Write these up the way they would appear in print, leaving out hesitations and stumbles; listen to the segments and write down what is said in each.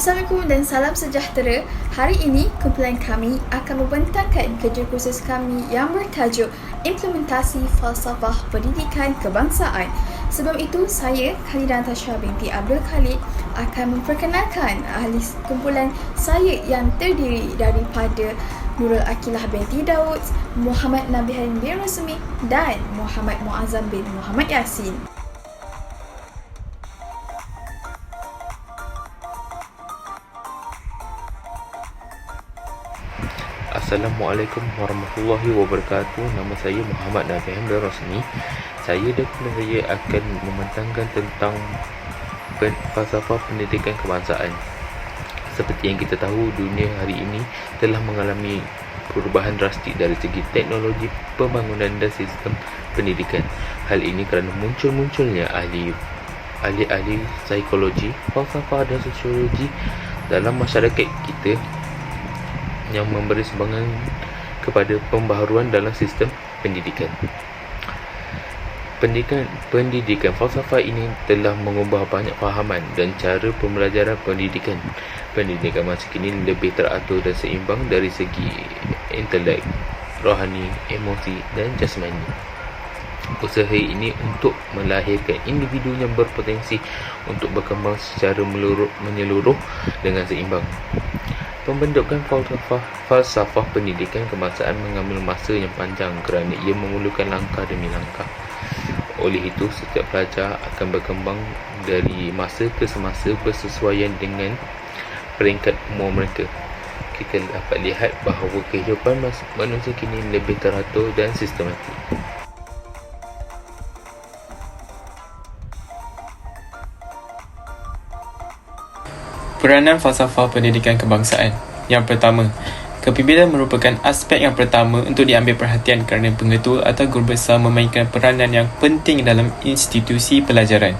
Assalamualaikum dan salam sejahtera. Hari ini, kumpulan kami akan membentangkan kerja khusus kami yang bertajuk Implementasi Falsafah Pendidikan Kebangsaan. Sebelum itu, saya, Khalidah Natasha binti Abdul Khalid, akan memperkenalkan ahli kumpulan saya yang terdiri daripada Nurul Akilah binti Daud, Muhammad Nabihain bin Rusmi dan Muhammad Muazzam bin Muhammad Yasin. Assalamualaikum warahmatullahi wabarakatuh. Nama saya Muhammad Nabihain bin Rusmi. Saya dan saya akan membentangkan tentang falsafah pendidikan kebangsaan. Seperti yang kita tahu, dunia hari ini telah mengalami perubahan drastik dari segi teknologi, pembangunan dan sistem pendidikan. Hal ini kerana munculnya ahli-ahli psikologi, falsafah dan sosiologi dalam masyarakat kita yang memberi sumbangan kepada pembaharuan dalam sistem pendidikan. Pendidikan falsafah ini telah mengubah banyak fahaman dan cara pembelajaran pendidikan. Pendidikan masa kini lebih teratur dan seimbang dari segi intelek, rohani, emosi dan jasmani. Usaha ini untuk melahirkan individu yang berpotensi untuk berkembang secara menyeluruh dengan seimbang. Pembentukan falsafah pendidikan kebangsaan mengambil masa yang panjang kerana ia memerlukan langkah demi langkah. Oleh itu, setiap pelajar akan berkembang dari masa ke semasa bersesuaian dengan peringkat umur mereka. Kita dapat lihat bahawa kehidupan manusia kini lebih teratur dan sistematik. Peranan falsafah pendidikan kebangsaan. Yang pertama, kepimpinan merupakan aspek yang pertama untuk diambil perhatian kerana pengetua atau guru besar memainkan peranan yang penting dalam institusi pelajaran.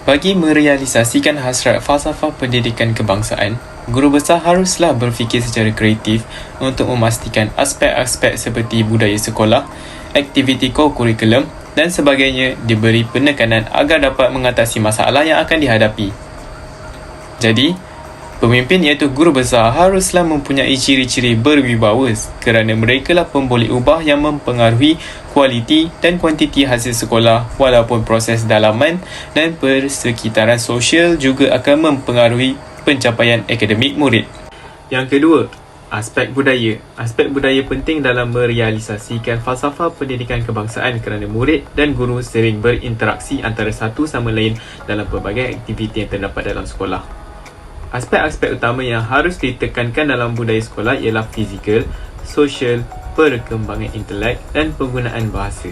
Bagi merealisasikan hasrat falsafah pendidikan kebangsaan, guru besar haruslah berfikir secara kreatif untuk memastikan aspek-aspek seperti budaya sekolah, aktiviti kurikulum dan sebagainya diberi penekanan agar dapat mengatasi masalah yang akan dihadapi. Jadi, pemimpin iaitu guru besar haruslah mempunyai ciri-ciri berwibawa kerana merekalah pemboleh ubah yang mempengaruhi kualiti dan kuantiti hasil sekolah, walaupun proses dalaman dan persekitaran sosial juga akan mempengaruhi pencapaian akademik murid. Yang kedua, aspek budaya. Aspek budaya penting dalam merealisasikan falsafah pendidikan kebangsaan kerana murid dan guru sering berinteraksi antara satu sama lain dalam pelbagai aktiviti yang terdapat dalam sekolah. Aspek-aspek utama yang harus ditekankan dalam budaya sekolah ialah fizikal, sosial, perkembangan intelek dan penggunaan bahasa.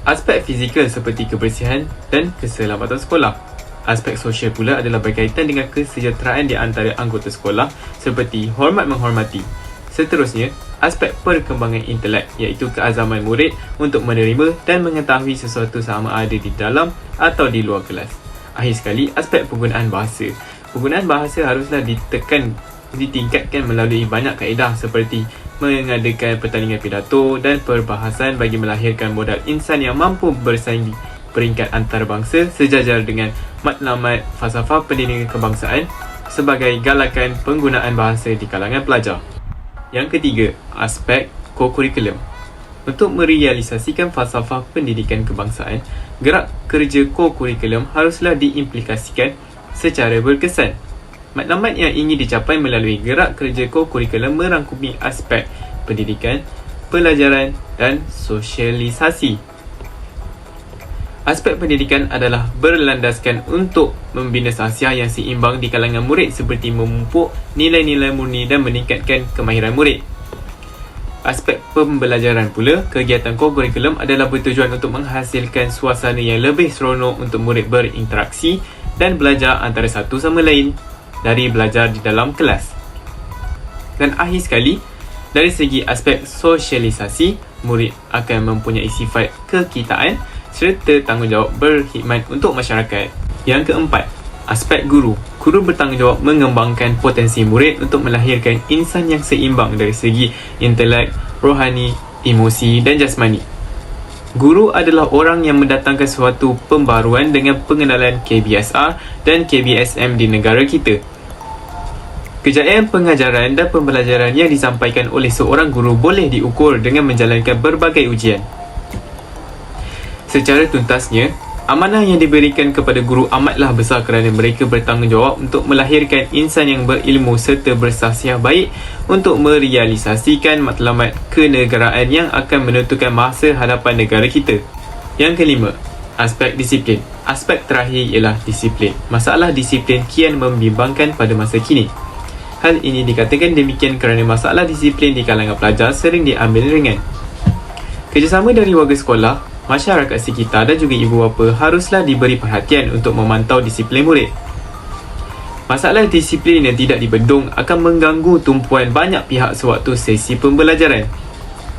Aspek fizikal seperti kebersihan dan keselamatan sekolah. Aspek sosial pula adalah berkaitan dengan kesejahteraan di antara anggota sekolah seperti hormat menghormati. Seterusnya, aspek perkembangan intelek iaitu keazaman murid untuk menerima dan mengetahui sesuatu sama ada di dalam atau di luar kelas. Akhir sekali, aspek penggunaan bahasa. Penggunaan bahasa haruslah ditingkatkan melalui banyak kaedah seperti mengadakan pertandingan pidato dan perbahasan bagi melahirkan modal insan yang mampu bersaing di peringkat antarabangsa sejajar dengan matlamat falsafah pendidikan kebangsaan sebagai galakan penggunaan bahasa di kalangan pelajar. Yang ketiga, aspek kurikulum. Untuk merealisasikan falsafah pendidikan kebangsaan, gerak kerja kurikulum haruslah diimplikasikan secara berkesan. Matlamat yang ingin dicapai melalui gerak kerja kurikulum merangkumi aspek pendidikan, pelajaran dan sosialisasi. Aspek pendidikan adalah berlandaskan untuk membina sahsiah yang seimbang di kalangan murid seperti memupuk nilai-nilai murni dan meningkatkan kemahiran murid. Aspek pembelajaran pula, kegiatan kurikulum adalah bertujuan untuk menghasilkan suasana yang lebih seronok untuk murid berinteraksi dan belajar antara satu sama lain dari belajar di dalam kelas. Dan akhir sekali, dari segi aspek sosialisasi, murid akan mempunyai sifat kekitaan serta tanggungjawab berkhidmat untuk masyarakat. Yang keempat, aspek guru. Guru bertanggungjawab mengembangkan potensi murid untuk melahirkan insan yang seimbang dari segi intelek, rohani, emosi dan jasmani. Guru adalah orang yang mendatangkan suatu pembaruan dengan pengenalan KBSR dan KBSM di negara kita. Kejayaan pengajaran dan pembelajaran yang disampaikan oleh seorang guru boleh diukur dengan menjalankan berbagai ujian. Secara tuntasnya, amanah yang diberikan kepada guru amatlah besar kerana mereka bertanggungjawab untuk melahirkan insan yang berilmu serta bersahsiah baik untuk merealisasikan matlamat kenegaraan yang akan menentukan masa hadapan negara kita. Yang kelima, aspek disiplin. Aspek terakhir ialah disiplin. Masalah disiplin kian membimbangkan pada masa kini. Hal ini dikatakan demikian kerana masalah disiplin di kalangan pelajar sering diambil ringan. Kerjasama dari warga sekolah, masyarakat sekitar dan juga ibu bapa haruslah diberi perhatian untuk memantau disiplin murid. Masalah disiplin yang tidak dibendung akan mengganggu tumpuan banyak pihak sewaktu sesi pembelajaran.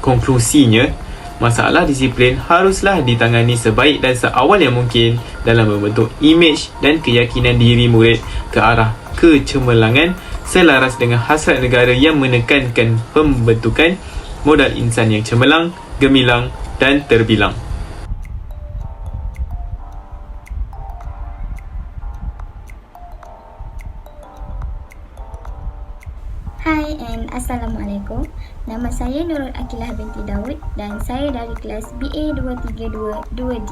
Konklusinya, masalah disiplin haruslah ditangani sebaik dan seawal yang mungkin dalam membentuk imej dan keyakinan diri murid ke arah kecemerlangan selaras dengan hasrat negara yang menekankan pembentukan modal insan yang cemerlang, gemilang dan terbilang. Hai and Assalamualaikum. Nama saya Nurul Akilah binti Daud dan saya dari kelas BA 232-2D.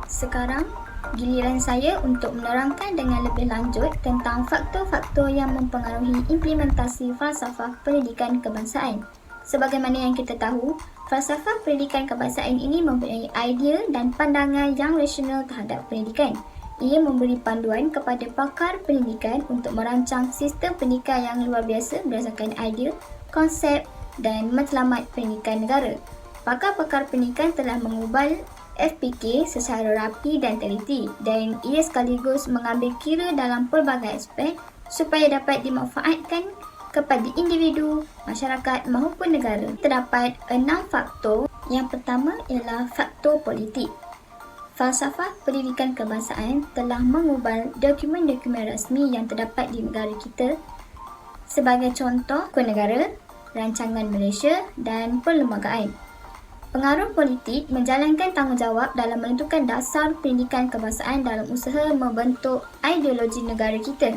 Sekarang, giliran saya untuk menerangkan dengan lebih lanjut tentang faktor-faktor yang mempengaruhi implementasi falsafah pendidikan kebangsaan. Sebagaimana yang kita tahu, falsafah pendidikan kebangsaan ini mempunyai idea dan pandangan yang rasional terhadap pendidikan. Ia memberi panduan kepada pakar pendidikan untuk merancang sistem pendidikan yang luar biasa berdasarkan idea, konsep dan matlamat pendidikan negara. Pakar-pakar pendidikan telah mengubal FPK secara rapi dan teliti dan ia sekaligus mengambil kira dalam pelbagai aspek supaya dapat dimanfaatkan kepada individu, masyarakat maupun negara. Terdapat 6 faktor. Yang pertama ialah faktor politik. Falsafah pendidikan kebangsaan telah mengubal dokumen-dokumen rasmi yang terdapat di negara kita. Sebagai contoh, Hukum Negara, Rancangan Malaysia dan Perlembagaan. Pengaruh politik menjalankan tanggungjawab dalam menentukan dasar pendidikan kebangsaan dalam usaha membentuk ideologi negara kita.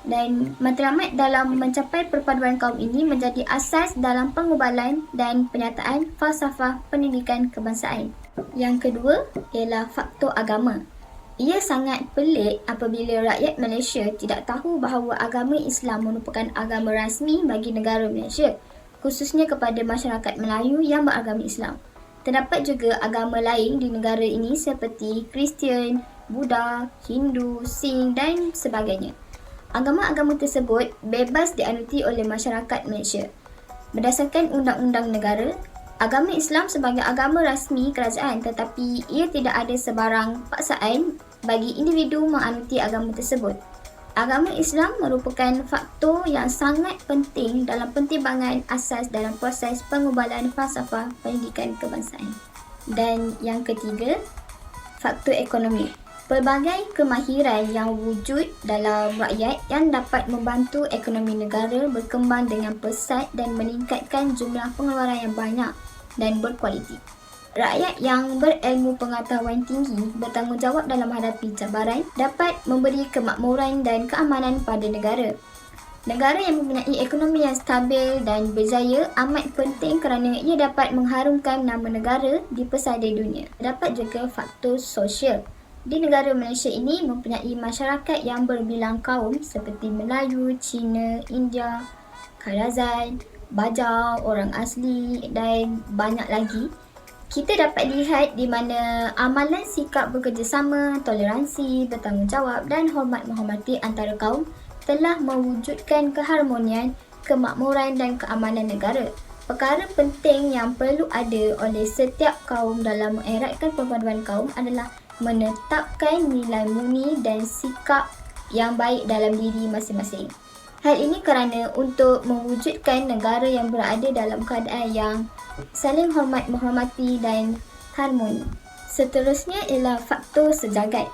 Dan matlamat dalam mencapai perpaduan kaum ini menjadi asas dalam pengubalan dan penyataan falsafah pendidikan kebangsaan. Yang kedua ialah faktor agama. Ia sangat pelik apabila rakyat Malaysia tidak tahu bahawa agama Islam merupakan agama rasmi bagi negara Malaysia, khususnya kepada masyarakat Melayu yang beragama Islam. Terdapat juga agama lain di negara ini seperti Kristian, Buddha, Hindu, Sikh dan sebagainya. Agama-agama tersebut bebas dianuti oleh masyarakat Malaysia. Berdasarkan undang-undang negara, agama Islam sebagai agama rasmi kerajaan tetapi ia tidak ada sebarang paksaan bagi individu menganuti agama tersebut. Agama Islam merupakan faktor yang sangat penting dalam pertimbangan asas dalam proses pengubalan falsafah pendidikan kebangsaan. Dan yang ketiga, faktor ekonomi. Pelbagai kemahiran yang wujud dalam rakyat yang dapat membantu ekonomi negara berkembang dengan pesat dan meningkatkan jumlah pengeluaran yang banyak dan berkualiti. Rakyat yang berilmu pengetahuan tinggi bertanggungjawab dalam menghadapi cabaran dapat memberi kemakmuran dan keamanan pada negara. Negara yang mempunyai ekonomi yang stabil dan berjaya amat penting kerana ia dapat mengharumkan nama negara di pesada dunia. Terdapat juga faktor sosial. Di negara Malaysia ini mempunyai masyarakat yang berbilang kaum seperti Melayu, Cina, India, Kadazan, Bajau, orang asli dan banyak lagi. Kita dapat lihat di mana amalan sikap bekerjasama, toleransi, bertanggungjawab dan hormat menghormati antara kaum telah mewujudkan keharmonian, kemakmuran dan keamanan negara. Perkara penting yang perlu ada oleh setiap kaum dalam mengeratkan perpaduan kaum adalah menetapkan nilai murni dan sikap yang baik dalam diri masing-masing. Hal ini kerana untuk mewujudkan negara yang berada dalam keadaan yang saling hormat menghormati dan harmoni. Seterusnya ialah faktor sejagat.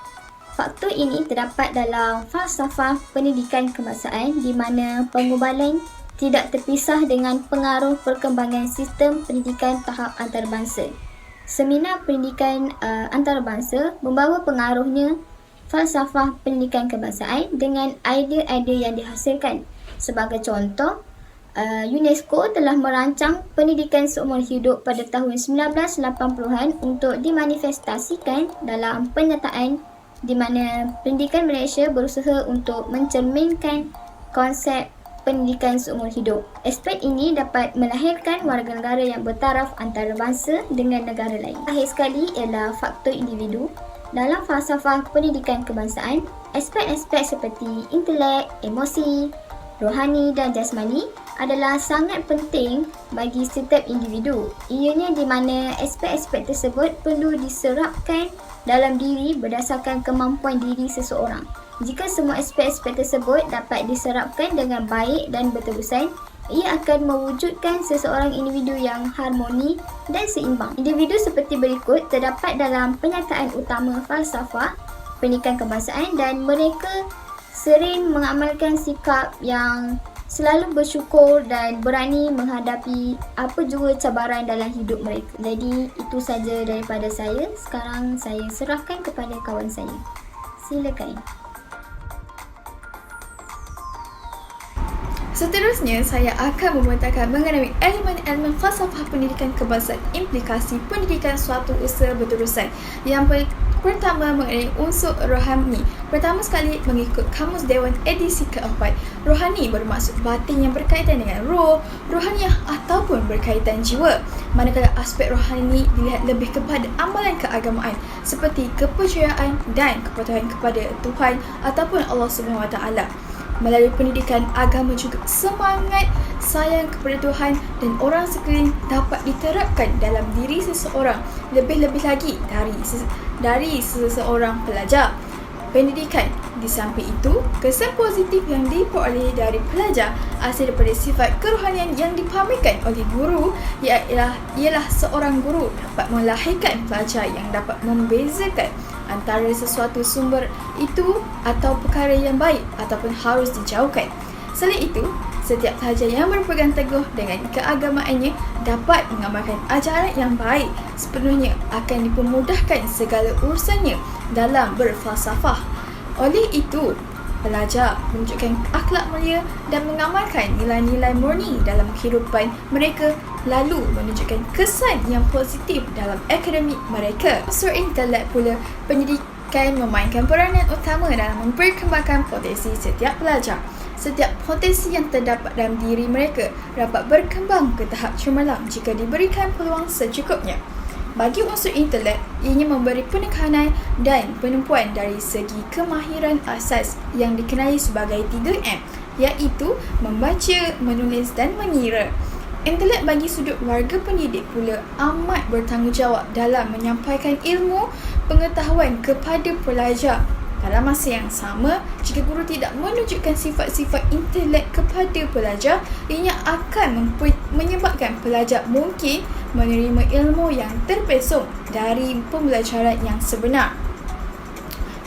Faktor ini terdapat dalam falsafah pendidikan kebangsaan di mana pengubalan tidak terpisah dengan pengaruh perkembangan sistem pendidikan tahap antarabangsa. seminar pendidikan antarabangsa membawa pengaruhnya falsafah pendidikan kebangsaan dengan idea-idea yang dihasilkan. Sebagai contoh, UNESCO telah merancang pendidikan seumur hidup pada tahun 1980-an untuk dimanifestasikan dalam penyataan di mana pendidikan Malaysia berusaha untuk mencerminkan konsep pendidikan seumur hidup. Aspek ini dapat melahirkan warga negara yang bertaraf antarabangsa dengan negara lain. Akhir sekali ialah faktor individu. Dalam falsafah pendidikan kebangsaan, aspek-aspek seperti intelek, emosi, rohani dan jasmani adalah sangat penting bagi setiap individu. Ianya di mana aspek-aspek tersebut perlu diserapkan dalam diri berdasarkan kemampuan diri seseorang. Jika semua aspek-aspek tersebut dapat diserapkan dengan baik dan berterusan, ia akan mewujudkan seseorang individu yang harmoni dan seimbang. Individu seperti berikut terdapat dalam penyataan utama falsafah pendidikan kebangsaan dan mereka sering mengamalkan sikap yang selalu bersyukur dan berani menghadapi apa jua cabaran dalam hidup mereka. Jadi itu saja daripada saya. Sekarang saya serahkan kepada kawan saya. Silakan. Seterusnya, saya akan membentangkan mengenai elemen-elemen falsafah pendidikan kebangsaan, implikasi pendidikan suatu usaha berterusan. Yang pertama mengenai unsur rohani. Pertama sekali, mengikut Kamus Dewan edisi keempat, rohani bermaksud batin yang berkaitan dengan roh, rohaniah ataupun berkaitan jiwa. Manakala aspek rohani dilihat lebih kepada amalan keagamaan seperti kepercayaan dan kepatuhan kepada Tuhan ataupun Allah SWT. Melalui pendidikan, agama juga semangat sayang kepada Tuhan dan orang sekeliling dapat diterapkan dalam diri seseorang, lebih-lebih lagi dari seseorang pelajar. Pendidikan, di samping itu, kesan positif yang diperoleh dari pelajar asal daripada sifat kerohanian yang dipamerkan oleh guru ialah seorang guru dapat melahirkan pelajar yang dapat membezakan antara sesuatu sumber itu atau perkara yang baik ataupun harus dijauhkan. Selain itu, setiap pelajar yang berpegang teguh dengan keagamaannya dapat mengamalkan ajaran yang baik sepenuhnya akan dipermudahkan segala urusannya dalam berfalsafah. Oleh itu, pelajar menunjukkan akhlak mulia dan mengamalkan nilai-nilai murni dalam kehidupan mereka, lalu menunjukkan kesan yang positif dalam akademik mereka. Unsur intelek pula, pendidikan memainkan peranan utama dalam memperkembangkan potensi setiap pelajar. Setiap potensi yang terdapat dalam diri mereka dapat berkembang ke tahap cemerlang jika diberikan peluang secukupnya. Bagi unsur intelek, ianya memberi penekanan dan penumpuan dari segi kemahiran asas yang dikenali sebagai 3M, iaitu membaca, menulis dan mengira. Intelek bagi sudut warga pendidik pula amat bertanggungjawab dalam menyampaikan ilmu pengetahuan kepada pelajar. Dalam masa yang sama, jika guru tidak menunjukkan sifat-sifat intelek kepada pelajar, ianya akan menyebabkan pelajar mungkin menerima ilmu yang terpesong dari pembelajaran yang sebenar.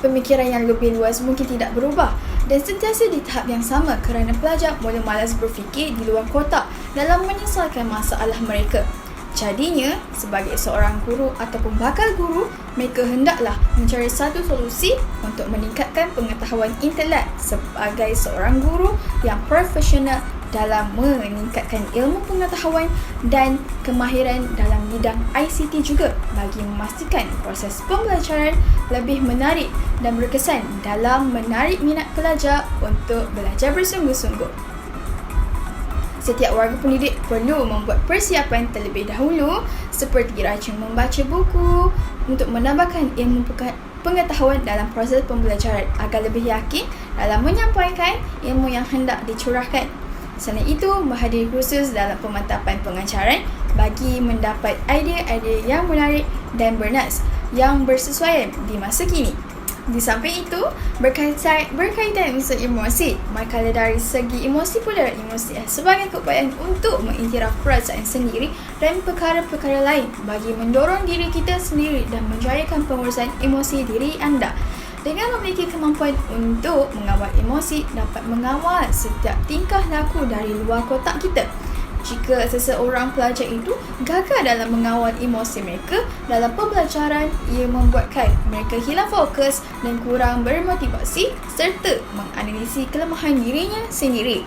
Pemikiran yang lebih luas mungkin tidak berubah dan sentiasa di tahap yang sama kerana pelajar mula malas berfikir di luar kotak dalam menyelesaikan masalah mereka. Jadinya, sebagai seorang guru ataupun bakal guru, mereka hendaklah mencari satu solusi untuk meningkatkan pengetahuan intelek sebagai seorang guru yang profesional dalam meningkatkan ilmu pengetahuan dan kemahiran dalam bidang ICT juga bagi memastikan proses pembelajaran lebih menarik dan berkesan dalam menarik minat pelajar untuk belajar bersungguh-sungguh. Setiap warga pendidik perlu membuat persiapan terlebih dahulu seperti rajin membaca buku untuk menambahkan ilmu pengetahuan dalam proses pembelajaran agar lebih yakin dalam menyampaikan ilmu yang hendak dicurahkan. Selain itu, menghadiri kursus dalam pemantapan pengajaran bagi mendapat idea-idea yang menarik dan bernas yang bersesuaian di masa kini. Di samping itu, berkaitan unsur emosi, manakala dari segi emosi pula, emosi sebagai keupayaan untuk mengiktiraf perasaan sendiri dan perkara-perkara lain bagi mendorong diri kita sendiri dan menjayakan pengurusan emosi diri anda. Dengan memiliki kemampuan untuk mengawal emosi, dapat mengawal setiap tingkah laku dari luar kotak kita. jika seseorang pelajar itu gagal dalam mengawal emosi mereka dalam pembelajaran, ia membuatkan mereka hilang fokus dan kurang bermotivasi serta menganalisi kelemahan dirinya sendiri.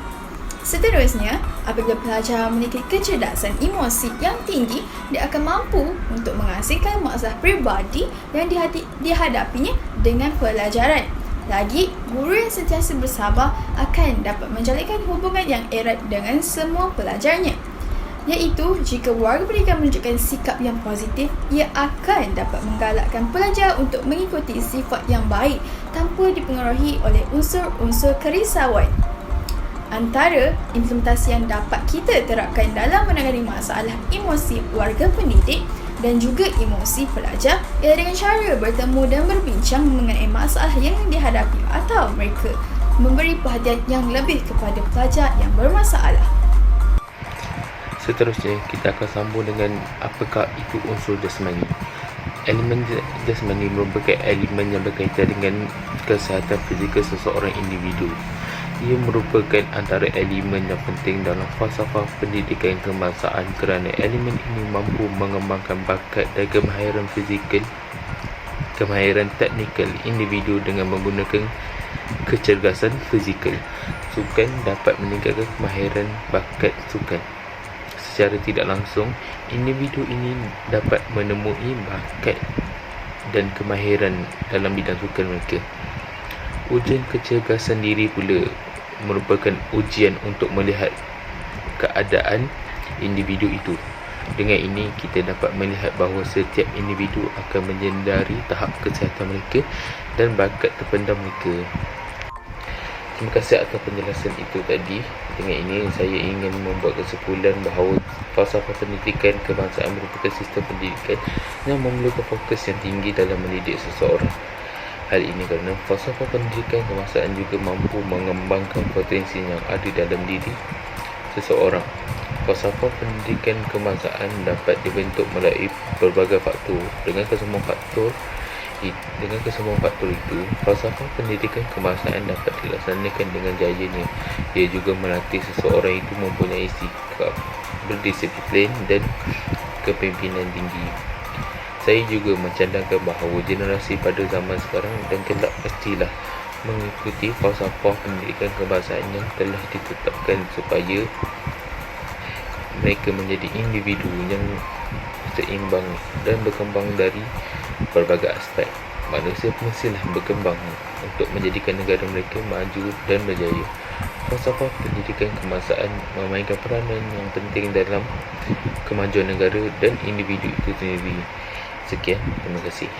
Seterusnya, apabila pelajar memiliki kecerdasan emosi yang tinggi, dia akan mampu untuk mengasihkan masalah peribadi yang dihadapinya dengan pelajaran. Lagi, guru yang sentiasa bersabar akan dapat menjalinkan hubungan yang erat dengan semua pelajarnya. Iaitu, jika warga pendidikan menunjukkan sikap yang positif, ia akan dapat menggalakkan pelajar untuk mengikuti sifat yang baik tanpa dipengaruhi oleh unsur-unsur kerisauan. Antara implementasi yang dapat kita terapkan dalam menangani masalah emosi warga pendidik dan juga emosi pelajar ialah dengan cara bertemu dan berbincang mengenai masalah yang dihadapi atau mereka memberi perhatian yang lebih kepada pelajar yang bermasalah. Seterusnya, kita akan sambung dengan apakah itu unsur jasmani. Elemen jasmani merupakan elemen yang berkaitan dengan kesihatan fizikal seseorang individu. Ia merupakan antara elemen yang penting dalam falsafah pendidikan kebangsaan kerana elemen ini mampu mengembangkan bakat dan kemahiran teknikal individu dengan menggunakan kecergasan fizikal. Sukan dapat meningkatkan kemahiran bakat sukan. Secara tidak langsung, individu ini dapat menemui bakat dan kemahiran dalam bidang sukan mereka. Ujian kecergasan diri pula merupakan ujian untuk melihat keadaan individu itu. Dengan ini, kita dapat melihat bahawa setiap individu akan menyedari tahap kesihatan mereka dan bakat terpendam mereka. Terima kasih atas penjelasan itu tadi. Dengan ini, saya ingin membuat kesimpulan bahawa falsafah pendidikan kebangsaan merupakan sistem pendidikan yang memerlukan fokus yang tinggi dalam mendidik seseorang. Hal ini kerana falsafah pendidikan kebangsaan juga mampu mengembangkan potensi yang ada dalam diri seseorang. Falsafah pendidikan kebangsaan dapat dibentuk melalui berbagai faktor. Dengan kesemua faktor itu, falsafah pendidikan kebangsaan dapat dilaksanakan dengan jayanya. Ia juga melatih seseorang itu mempunyai sikap berdisiplin dan kepimpinan tinggi. Saya juga mencadangkan bahawa generasi pada zaman sekarang dan kelak pastilah mengikuti falsafah pendidikan kebangsaan yang telah ditetapkan supaya mereka menjadi individu yang seimbang dan berkembang dari berbagai aspek. Manusia mestilah berkembang untuk menjadikan negara mereka maju dan berjaya. Falsafah pendidikan kebangsaan memainkan peranan yang penting dalam kemajuan negara dan individu itu sendiri. Sekian, terima kasih.